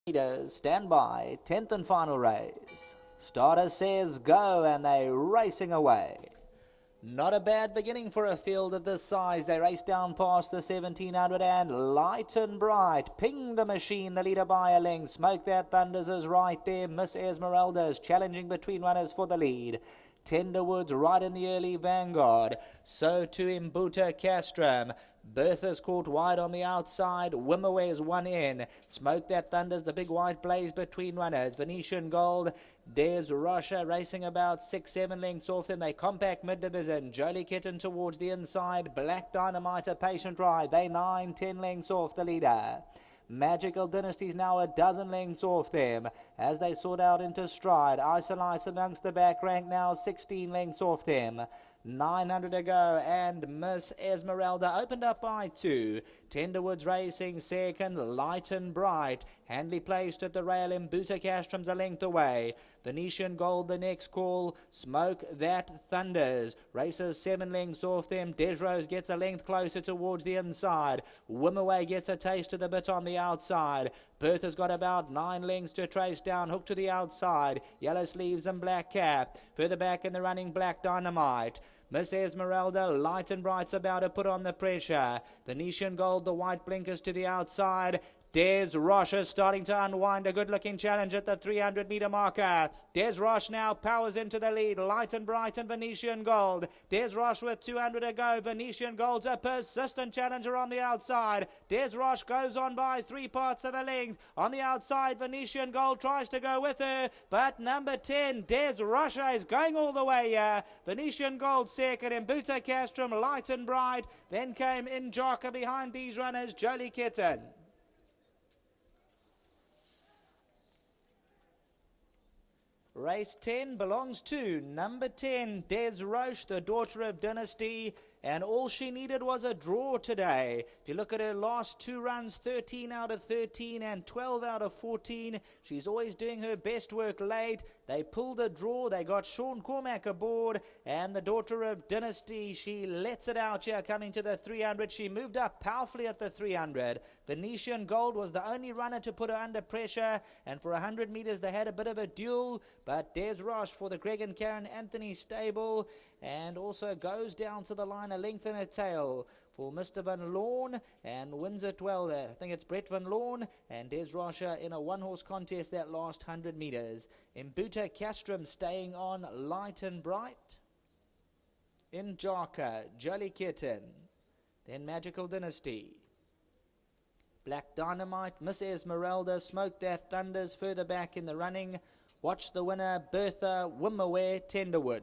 Meters, stand by, 10th and final race. Starter says go and they're racing away. Not a bad beginning for a field of this size. They race down past the 1700 and Light and Bright. Ping the Machine, the leader by a length. Smoke That Thunders is right there. Miss Esmeralda's challenging between runners for the lead. Tenderwood's right in the early vanguard. So too Imbuta Castrum. Bertha's caught wide on the outside. Wimaway's one in. Smoke That Thunders, the big white blaze between runners. Venetian Gold, Des Rocha racing about 6-7 lengths off them. They compact mid-division. Jolie Kitten towards the inside. Black Dynamite a patient ride. They 9-10 lengths off the leader. Magical Dynasty's now a dozen lengths off them as they sort out into stride. Isolites amongst the back rank now 16 lengths off them. 900 to go and Miss Esmeralda opened up by 2. Tenderwood's racing second. Light and Bright. Handley placed at the rail. Imbuta Castrum's a length away. Venetian Gold the next call. Smoke That Thunders races 7 lengths off them. Desrose gets a length closer towards the inside. Wimaway gets a taste of the bit on the outside. Bertha's got about 9 lengths to trace down. Hook to the outside. Yellow Sleeves and Black Cap. Further back in the running, Black Dynamite. Miss Esmeralda, Light and Bright's about to put on the pressure. Venetian Gold, the white blinkers to the outside. Des Roche is starting to unwind a good-looking challenge at the 300-meter marker. Des Roche now powers into the lead. Light and Bright and Venetian Gold. Des Roche with 200 to go. Venetian Gold's a persistent challenger on the outside. Des Roche goes on by 3 parts of a length. On the outside, Venetian Gold tries to go with her, but number 10, Des Roche, is going all the way here. Venetian Gold second, Imbuta Castrum, Light and Bright. Then came Injaka behind these runners, Jolie Kitten. Race 10 belongs to number 10, Des Roche, the daughter of Dynasty, and all she needed was a draw today. If you look at her last 2 runs, 13 out of 13 and 12 out of 14, she's always doing her best work late. They pulled a draw, they got Sean Cormack aboard, and the daughter of Dynasty, she lets it out here coming to the 300. She moved up powerfully at the 300. Venetian Gold was the only runner to put her under pressure, and for 100 meters they had a bit of a duel, but Des Roche for the Greg and Karen Anthony stable, and also goes down to the line a length and a tail for Mr. Van Lawn and wins it well there. I think it's Brett Van Lawn and Des Roche in a one-horse contest that last 100 meters. Imbuta Castrum staying on, Light and Bright. Injaka, Jolie Kitten, then Magical Dynasty. Black Dynamite, Miss Esmeralda, Smoke That Thunders further back in the running. Watch the winner, Bertha Wimaware, Tenderwood.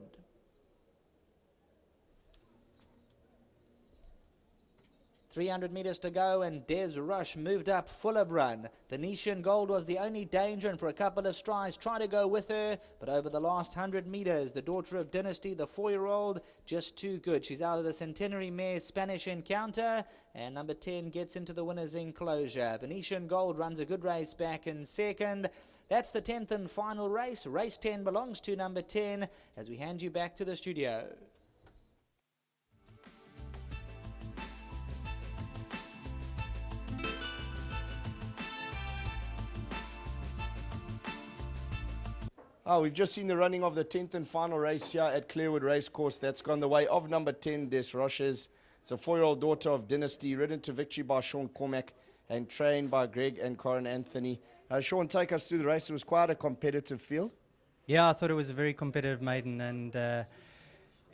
.300 meters to go and Des Roche moved up full of run. Venetian Gold was the only danger and for a couple of strides tried to go with her, but over the last 100 meters, the daughter of Dynasty, the 4-year-old, just too good. She's out of the Centenary Mare Spanish Encounter, and number 10 gets into the winner's enclosure. Venetian Gold runs a good race back in second. That's the 10th and final race. Race 10 belongs to number 10 as we hand you back to the studio. Oh, we've just seen the running of the 10th and final race here at Clairwood Racecourse. That's gone the way of number 10, Des Roches. It's a 4-year-old daughter of Dynasty, ridden to victory by Sean Cormack and trained by Greg and Karen Anthony. Sean, take us through the race. It was quite a competitive field. Yeah, I thought it was a very competitive maiden, and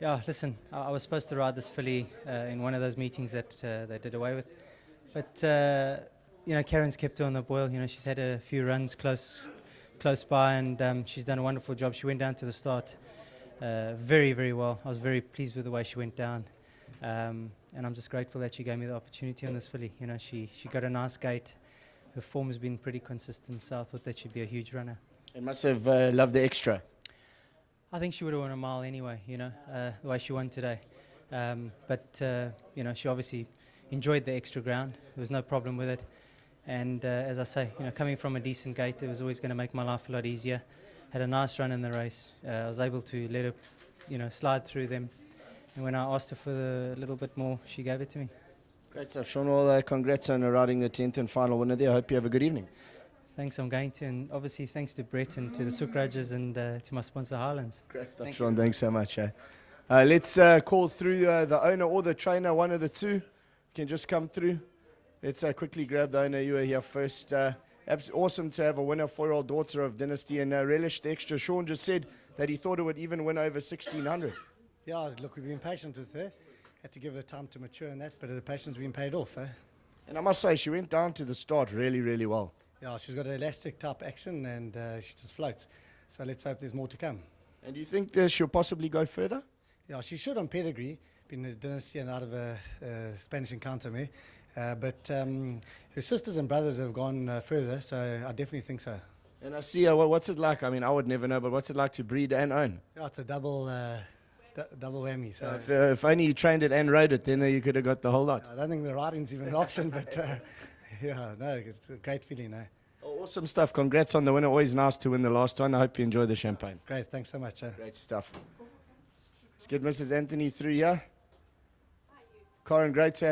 yeah, listen, I was supposed to ride this filly in one of those meetings that they did away with, but you know, Karen's kept her on the boil. You know, she's had a few runs close by, and she's done a wonderful job. She went down to the start very, very well. I was very pleased with the way she went down, and I'm just grateful that she gave me the opportunity on this filly. You know, she got a nice gait. Her form has been pretty consistent, so I thought that she'd be a huge runner. And must have loved the extra. I think she would have won a mile anyway, you know, the way she won today. But you know, she obviously enjoyed the extra ground. There was no problem with it. And as I say, you know, coming from a decent gate, it was always going to make my life a lot easier. Had a nice run in the race. I was able to let her, you know, slide through them. And when I asked her for a little bit more, she gave it to me. Great stuff, Sean. Well, congrats on riding the 10th and final winner there. I hope you have a good evening. thanks, I'm going to. And obviously thanks to Brett and to the Sucrages and to my sponsor Highlands. Great stuff, Sean. Thanks so much. Let's call through the owner or the trainer, one of the two. Can just come through. Let's quickly grab the owner. You were here first. Awesome to have a winner, 4-year-old daughter of Dynasty, and relish the extra. Sean just said that he thought it would even win over 1,600. Yeah, look, we've been patient with her. Had to give her time to mature in that, but the patience been paid off. And I must say, she went down to the start really, really well. Yeah, she's got an elastic type action and she just floats. So let's hope there's more to come. And do you think she'll possibly go further? Yeah, she should on pedigree. Been a Dynasty and out of a Spanish encounter me. But her sisters and brothers have gone further, so I definitely think so. And I see, what's it like? I mean, I would never know, but what's it like to breed and own? Yeah, it's a double whammy. So If only you trained it and rode it, then you could have got the whole lot. I don't think the riding's even an option, but yeah, no, it's a great feeling. Awesome stuff. Congrats on the winner. Always nice to win the last one. I hope you enjoy the champagne. Great, thanks so much. Great stuff. Let's get Mrs. Anthony through here. Karen, great to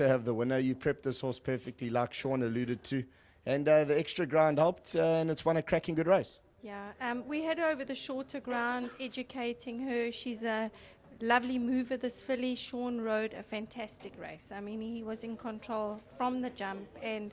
have the winner. You prepped this horse perfectly, like Sean alluded to, and the extra ground helped, and it's won a cracking good race. Yeah, we had her over the shorter ground, educating her. She's a lovely mover, this filly. Sean rode a fantastic race. I mean, he was in control from the jump and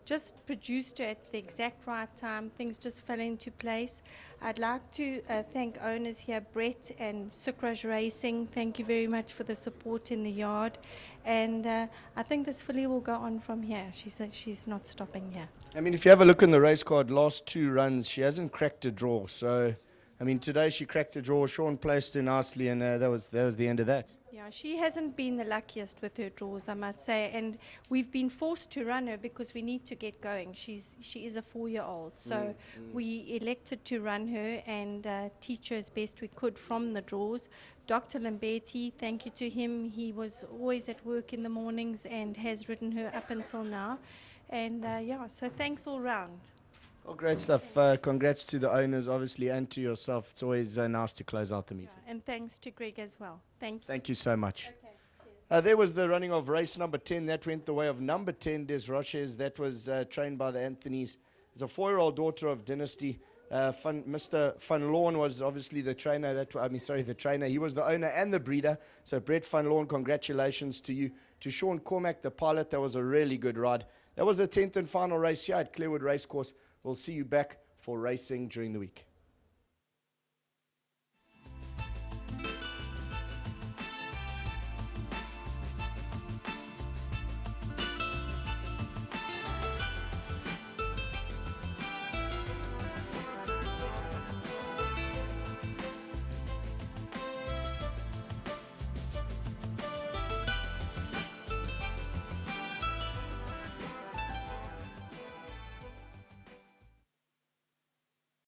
just produced her at the exact right time. Things just fell into place. I'd like to thank owners here, Brett and GoldCircleRacing. Thank you very much for the support in the yard. And I think this filly will go on from here. She's not stopping here. I mean, if you have a look in the race card, last two runs, she hasn't cracked a draw. So, I mean, today she cracked a draw. Sean placed her nicely, and that was the end of that. Yeah, she hasn't been the luckiest with her draws, I must say, and we've been forced to run her because we need to get going. She is a 4-year-old, so we elected to run her and teach her as best we could from the draws. Dr. Lamberti, thank you to him. He was always at work in the mornings and has ridden her up until now. And yeah, so thanks all round. Well, great stuff. Congrats to the owners, obviously, and to yourself. It's always nice to close out the meeting. Yeah, and thanks to Greg as well. Thank you. Thank you so much. Okay, There was the running of race number 10. That went the way of number 10, Des Roches. That was trained by the Anthonys. It's a 4-year-old daughter of Dynasty. Mr. Van Lawn was obviously the trainer. The trainer. He was the owner and the breeder. So, Brett Van Lawn, congratulations to you. To Sean Cormack, the pilot, that was a really good ride. That was the 10th and final race here at Clairwood Racecourse. We'll see you back for racing during the week.